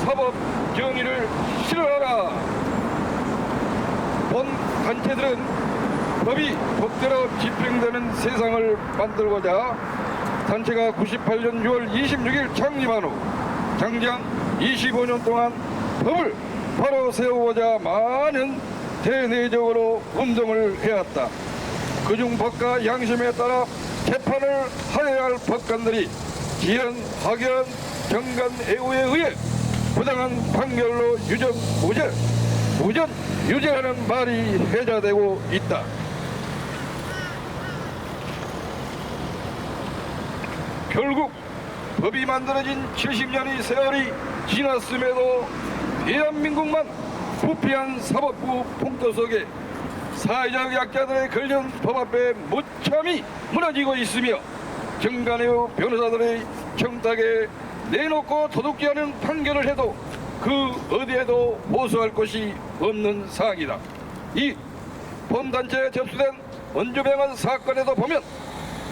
사법 정의를 실현하라. 본 단체들은 법이 법대로 집행되는 세상을 만들고자 단체가 98년 6월 26일 창립한 후 장장 25년 동안 법을 바로 세우고자 많은 대내적으로 운동을 해왔다. 그중 법과 양심에 따라 재판을 하여야 할 법관들이 지연, 확연, 정관, 애우에 의해 부당한 판결로 유전, 유죄라는 말이 회자되고 있다. 결국 법이 만들어진 70년의 세월이 지났음에도 대한민국만 부패한 사법부 풍토 속에 사회적 약자들의 걸린 법 앞에 무참히 무너지고 있으며 정관의 변호사들의 청탁에 내놓고 도둑질하는 판결을 해도 그 어디에도 호소할 곳이 없는 상황이다. 이 본단체에 접수된 원주병원 사건에도 보면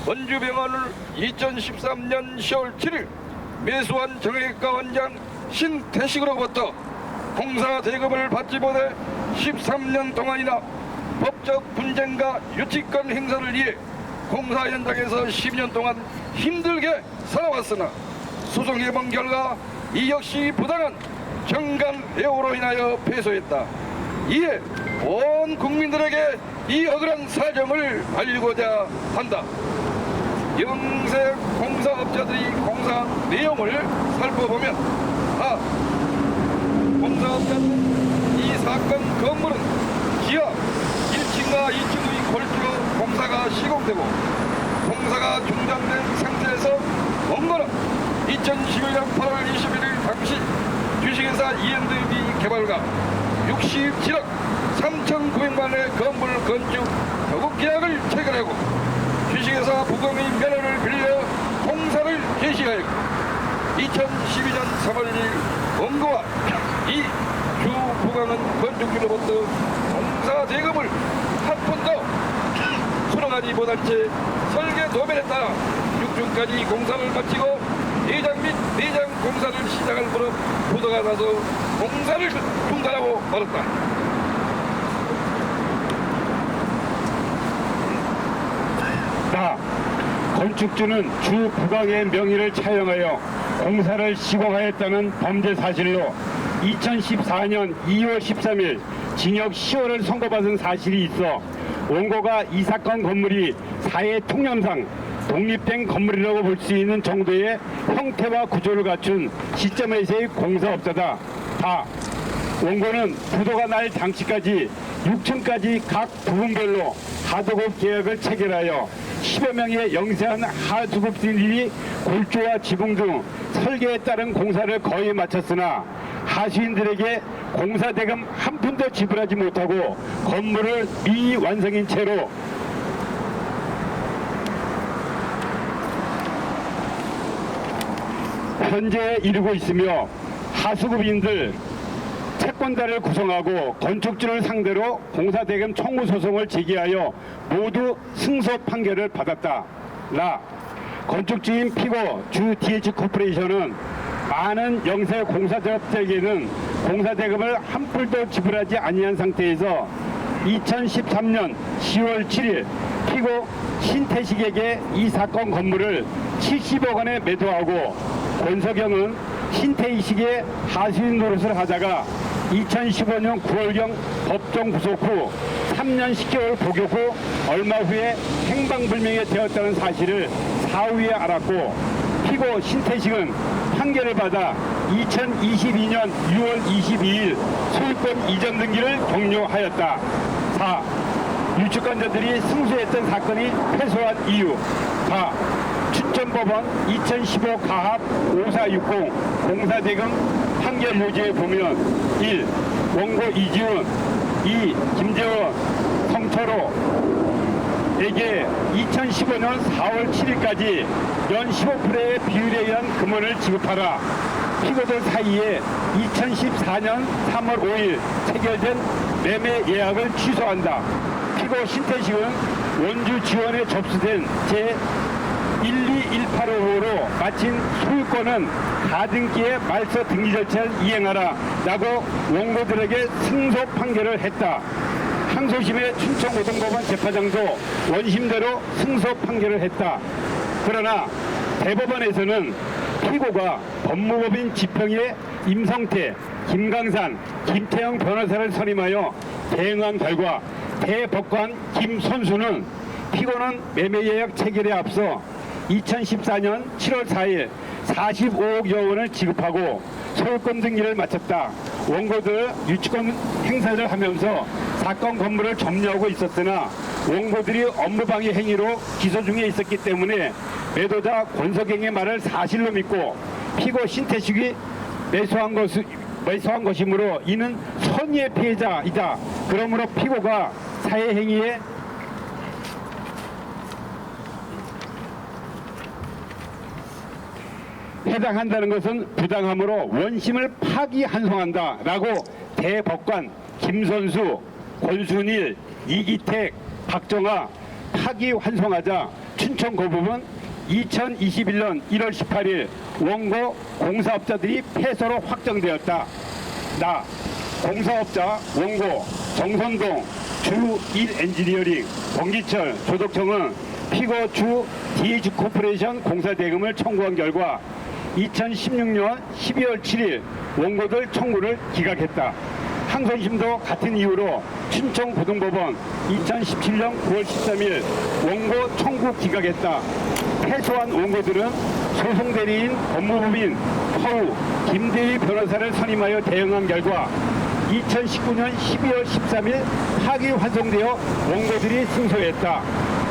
원주병원을 2013년 10월 7일 매수한 정형외과 원장 신태식으로부터 공사 대금을 받지 못해 13년 동안이나 법적 분쟁과 유치권 행사를 위해 공사 현장에서 10년 동안 힘들게 살아왔으나 소송해본 결과 이 역시 부당한 정관 애호로 인하여 패소했다. 이에 온 국민들에게 이 억울한 사정을 알리고자 한다. 영세 공사업자들이 공사 내용을 살펴보면 공사업자들은 이 사건 건물은 지하 1층과 2층의 골조로 공사가 시공되고 공사가 중단된 상태에서 원고는 2011년 8월 21일 당시 주식회사 E&B 개발과 67억 3,900만원의 건물 건축 협업 계약을 체결하고 주식회사 부검의 면허를 빌려 공사를 개시하였고 2012년 3월 1일 원고와 이 주 부강은 건축주로부터 공사 대금을 한 푼도 수령하지 못한 채 설계 도면에 따라 6중까지 공사를 마치고 내장 및 내장 공사를 시작할 무렵 부도가 나서 공사를 중단하고 말았다. 건축주는 주 부강의 명의를 차용하여 공사를 시공하였다는 범죄 사실로 2014년 2월 13일 징역 10월을 선고받은 사실이 있어 원고가 이 사건 건물이 사회 통념상 독립된 건물이라고 볼 수 있는 정도의 형태와 구조를 갖춘 시점에서의 공사업자다. 원고는 부도가 날 당시까지 6층까지 각 부분별로 하도급 계약을 체결하여 10여 명의 영세한 하수급진들이 골조와 지붕 등 설계에 따른 공사를 거의 마쳤으나 하수인들에게 공사 대금 한 푼도 지불하지 못하고 건물을 미완성인 채로 현재에 이르고 있으며 하수급인들 채권자를 구성하고 건축주를 상대로 공사대금 청구 소송을 제기하여 모두 승소 판결을 받았다. 건축주인 피고 주 DH 코퍼레이션은 많은 영세 공사업자에게는 공사대금을 한 푼도 지불하지 아니한 상태에서 2013년 10월 7일 피고 신태식에게 이 사건 건물을 70억 원에 매도하고 권석영은 신태식의 하수인 노릇을 하다가 2015년 9월경 법정 구속 후 3년 10개월 복역 후 얼마 후에 행방불명이 되었다는 사실을 사후에 알았고 피고 신태식은 판결을 받아 2022년 6월 22일 소유권 이전 등기를 종료하였다. 유치권자들이 승소했던 사건이 패소한 이유. 춘천법원 2015 가합 5460 공사대금 판결 요지에 보면 1. 원고 이지훈 2. 김재원 성철호에게 2015년 4월 7일까지 연 15%의 비율에 의한 금원을 지급하라. 피고들 사이에 2014년 3월 5일 체결된 매매 예약을 취소한다. 피고 신태식은 원주 지원에 접수된 제 12185호로 마친 소유권은 가등기의 말소 등기 절차를 이행하라 라고 원고들에게 승소 판결을 했다. 항소심의 춘천고등법원 재판장도 원심대로 승소 판결을 했다. 그러나 대법원에서는 피고가 법무법인 지평의 임성태, 김강산, 김태형 변호사를 선임하여 대응한 결과 대법관 김선수는 피고는 매매예약 체결에 앞서 2014년 7월 4일 45억여 원을 지급하고 소유권 등기를 마쳤다. 원고들 유치권 행사를 하면서 사건 건물을 점유하고 있었으나 원고들이 업무방해 행위로 기소 중에 있었기 때문에 매도자 권석영의 말을 사실로 믿고 피고 신태식이 매수한 것이므로 이는 선의의 피해자이다. 그러므로 피고가 사회 행위에 해당한다는 것은 부당함으로 원심을 파기환송한다 라고 대법관 김선수, 권순일, 이기택, 박정아 파기환송하자 춘천고법은 2021년 1월 18일 원고 공사업자들이 패소로 확정되었다. 나 공사업자 원고 정선동 주 1엔지니어링 권기철 조덕청은 피고 주 DH 코퍼레이션 공사대금을 청구한 결과 2016년 12월 7일 원고들 청구를 기각했다. 항소심도 같은 이유로 춘천고등법원 2017년 9월 13일 원고 청구 기각했다. 패소한 원고들은 소송대리인 법무법인 허우 김대희 변호사를 선임하여 대응한 결과 2019년 12월 13일 파기환송되어 원고들이 승소했다.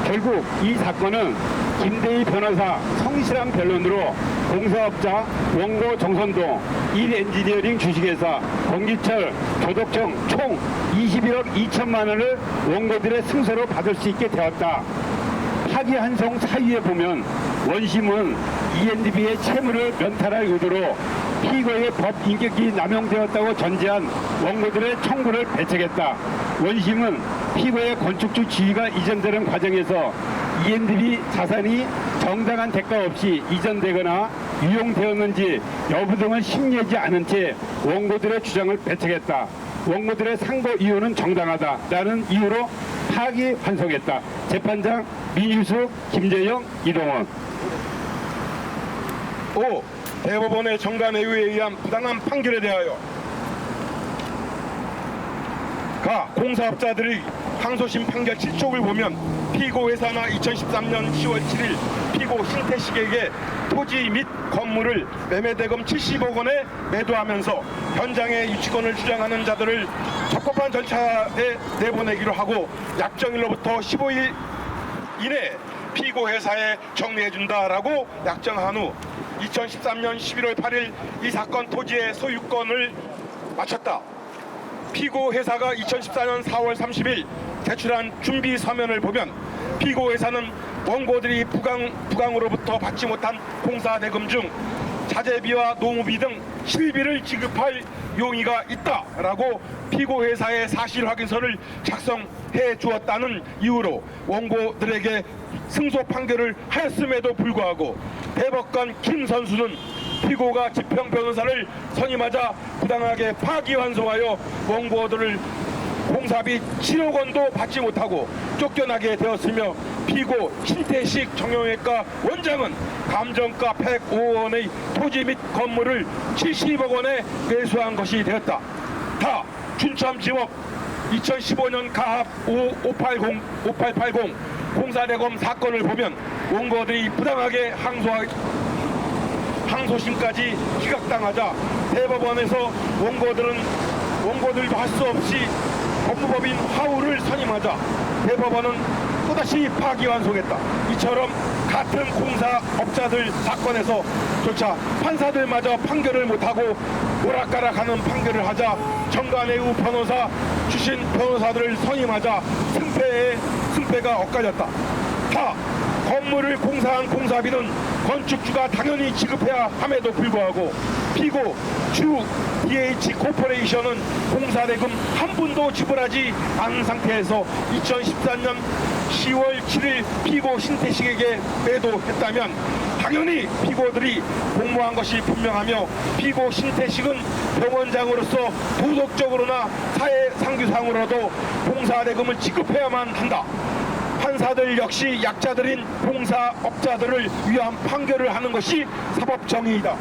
결국 이 사건은 김대희 변호사 성실한 변론으로 공사업자 원고 정선동 1엔지니어링 주식회사 권기철 조덕청 총 21억 2천만 원을 원고들의 승소로 받을 수 있게 되었다. 파기환송 사유에 보면 원심은 ENDB의 채무를 면탈할 의도로 피고의 법 인격이 남용되었다고 전제한 원고들의 청구를 배척했다. 원심은 피고의 건축주 지위가 이전되는 과정에서 ENDB 자산이 정당한 대가 없이 이전되거나 유용되었는지 여부 등을 심리하지 않은 채 원고들의 주장을 배척했다. 원고들의 상고 이유는 정당하다라는 이유로 파기환송했다. 재판장 민유숙, 김재영, 이동원. 5. 대법원의 정관외유에 의한 부당한 판결에 대하여 공사업자들의 항소심 판결 7촉을 보면 피고 회사나 2013년 10월 7일 피고 신태식에게 토지 및 건물을 매매대금 70억 원에 매도하면서 현장의 유치권을 주장하는 자들을 적법한 절차에 내보내기로 하고 약정일로부터 15일 이내 피고 회사에 정리해준다라고 약정한 후 2013년 11월 8일 이 사건 토지의 소유권을 마쳤다. 피고 회사가 2014년 4월 30일 제출한 준비 서면을 보면 피고 회사는 원고들이 부강으로부터 받지 못한 공사대금 중 자재비와 노무비 등 실비를 지급할 용의가 있다라고 피고 회사의 사실 확인서를 작성해 주었다는 이유로 원고들에게 승소 판결을 하였음에도 불구하고 대법관 김 선수는 피고가 지평 변호사를 선임하자 부당하게 파기환송하여 원고들을 공사비 7억 원도 받지 못하고 쫓겨나게 되었으며 피고 신태식 정형외과 원장은 감정가 105억 원의 토지 및 건물을 70억 원에 매수한 것이 되었다. 다 춘천지법 2015년 가합 5880 공사대검 사건을 보면 원고들이 부당하게 항소심까지 기각당하자 대법원에서 원고들도 할 수 없이 법무법인 화우를 선임하자 대법원은 또다시 파기환송했다. 이처럼 같은 공사업자들 사건에서 조차 판사들마저 판결을 못하고 오락가락하는 판결을 하자 정관외유 변호사 출신 변호사들을 선임하자 승패가 엇갈렸다. 다 건물을 공사한 공사비는 건축주가 당연히 지급해야 함에도 불구하고 피고 주 DH 코퍼레이션은 공사대금 한 푼도 지불하지 않은 상태에서 2014년 10월 7일 피고 신태식에게 매도했다면 당연히 피고들이 공모한 것이 분명하며 피고 신태식은 병원장으로서 도덕적으로나 사회 상규상으로도 봉사대금을 지급해야만 한다. 판사들 역시 약자들인 봉사업자들을 위한 판결을 하는 것이 사법정의이다.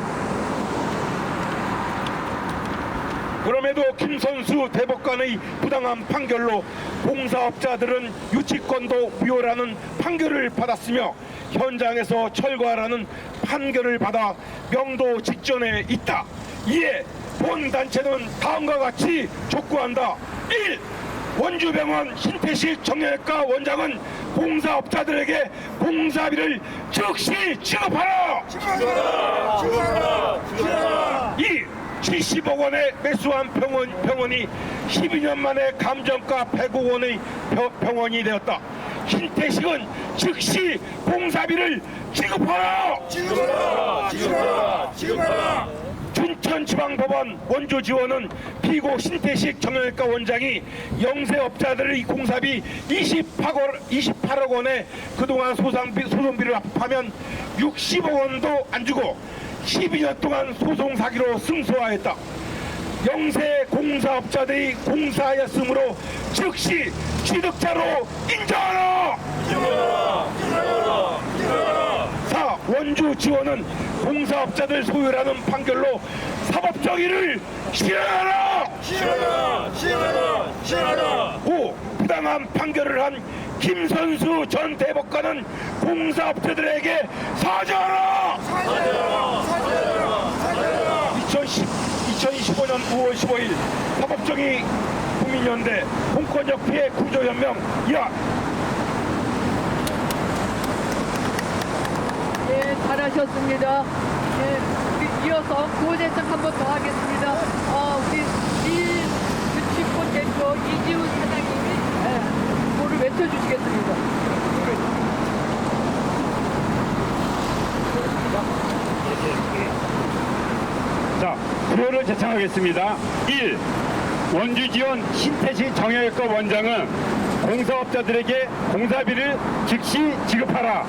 그럼에도 김선수 대법관의 부당한 판결로 봉사업자들은 유치권도 무효라는 판결을 받았으며 현장에서 철거하라는 판결을 받아 명도 직전에 있다. 이에 본 단체는 다음과 같이 촉구한다. 1. 원주병원 신태식 정형외과 원장은 봉사업자들에게 봉사비를 즉시 지급하라! 2. 70억 원에 매수한 병원이 12년 만에 감정가 100억 원의 병원이 되었다. 신태식은 즉시 봉사비를 지급하라! 춘천지방법원 원주지원은 피고 신태식 정형외과 원장이 영세업자들의 공사비 28억 원에 그동안 소송비를 합하면 60억 원도 안 주고 12년 동안 소송 사기로 승소하였다. 영세 공사업자들이 공사하였으므로 즉시 취득자로 인정하라! 4. 원주 지원은 공사업자들 소유라는 판결로 사법정의를 실현하라! 5. 부당한 판결을 한 김선수 전 대법관은 공사업자들에게 사죄하라! 2025년 5월 15일 사법정의 국민연대 공권력 피해 구조연명 야! 네, 잘하셨습니다. 네, 우리 이어서 구호제청 한 번 더 하겠습니다. 우리 유치권 대표 이지훈 사장님이 구호를 외쳐주시겠습니다. 자, 구호를 제청하겠습니다. 1. 원주지원 신태식 정형외과 원장은 공사업자들에게 공사비를 즉시 지급하라.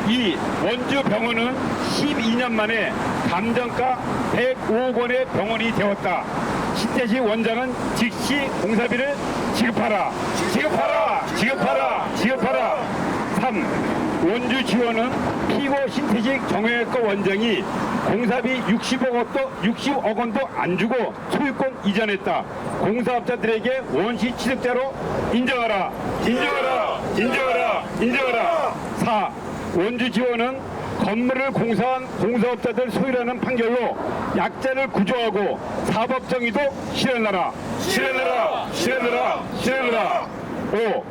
2. 원주병원은 12년 만에 감정가 105억 원의 병원이 되었다. 신태식 원장은 즉시 공사비를 지급하라. 3. 원주지원은 피고 신태식 정형외과 원장이 공사비 60억 원도 안 주고 소유권 이전했다. 공사업자들에게 원시 취득자로 인정하라. 4. 원주지원은 건물을 공사한 공사업자들 소유라는 판결로 약자를 구조하고 사법정의도 실현하라. 5.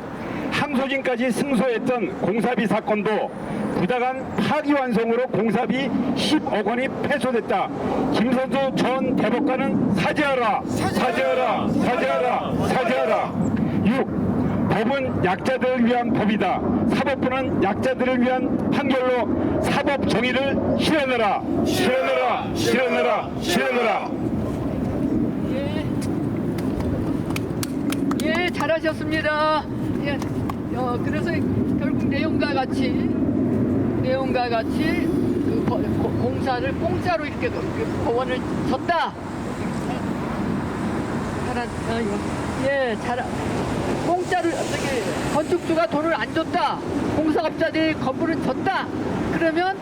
항소진까지 승소했던 공사비 사건도 부당한 파기환송으로 공사비 10억 원이 패소됐다. 김선수 전 대법관은 사죄하라. 6. 법은 약자들을 위한 법이다. 사법부는 약자들을 위한 판결로 사법 정의를 실현하라. 예, 잘하셨습니다. 예, 그래서 결국 내용과 같이 그 공사를 공짜로 이렇게 법원을 졌다. 공짜로 건축주가 돈을 안 줬다. 공사업자들이 건물을 줬다. 그러면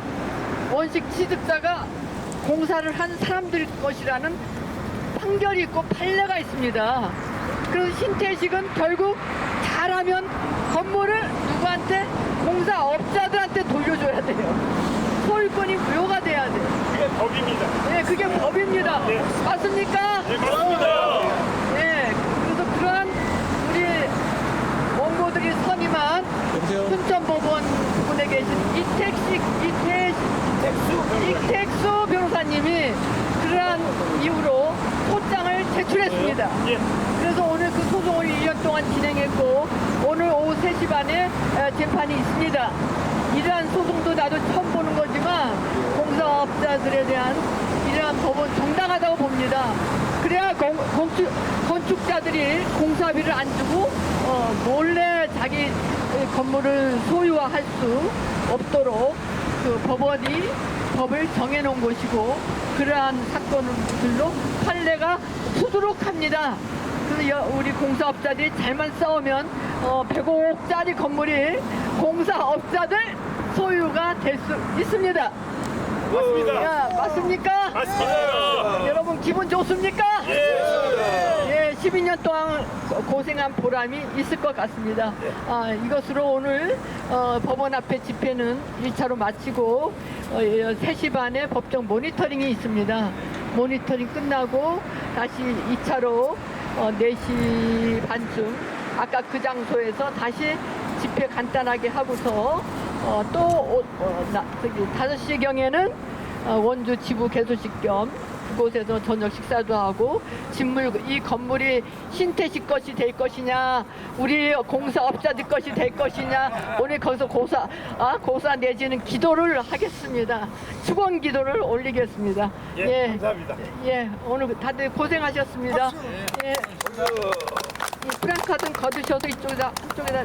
원식 취득자가 공사를 한 사람들 것이라는 판결이 있고 판례가 있습니다. 그래서 신태식은 결국 잘하면 건물을 누구한테? 공사업자들한테 돌려줘야 돼요. 소유권이 무효가 돼야 돼요. 그게 법입니다. 네, 그게 법입니다. 맞습니까? 네, 그렇습니다. 네, 그래서 그러한 우리 원고들이 선임한 순천법원 부근에 계신 이택수 변호사님이 그러한 이유로 소장을 제출했습니다. 그래서 오늘 그 소송을 1년 동안 진행했고 오늘 오후 3시 반에 재판이 있습니다. 이러한 소송도 나도 처음 보는 거지만 공사업자들에 대한 이러한 법은 정당하다고 봅니다. 그래야 건축자들이 공사비를 안 주고 몰래 자기 건물을 소유화할 수 없도록 그 법원이 법을 정해놓은 곳이고 그러한 사건들로 판례가 푸드록합니다. 그래서 우리 공사업자들이 잘만 싸우면 105억짜리 건물이 공사업자들 소유가 될 수 있습니다. 맞습니다. 야, 맞습니까? 맞습니다. 여러분 기분 좋습니까? 예, 12년 동안 고생한 보람이 있을 것 같습니다. 이것으로 오늘 법원 앞에 집회는 1차로 마치고 3시 반에 법정 모니터링이 있습니다. 모니터링 끝나고 다시 2차로 4시 반쯤 아까 그 장소에서 다시 집회 간단하게 하고서 또 5시경에는 원주 지부 개소식 겸 그곳에서 저녁 식사도 하고 이 건물이 신태식 것이 될 것이냐 우리 공사업자들 것이 될 것이냐 오늘 거기서 고사 내지는 기도를 하겠습니다. 축원 기도를 올리겠습니다. 예, 감사합니다. 예, 오늘 다들 고생하셨습니다. 예, 이 프랑카드는 거두셔서 이쪽에다 한쪽에다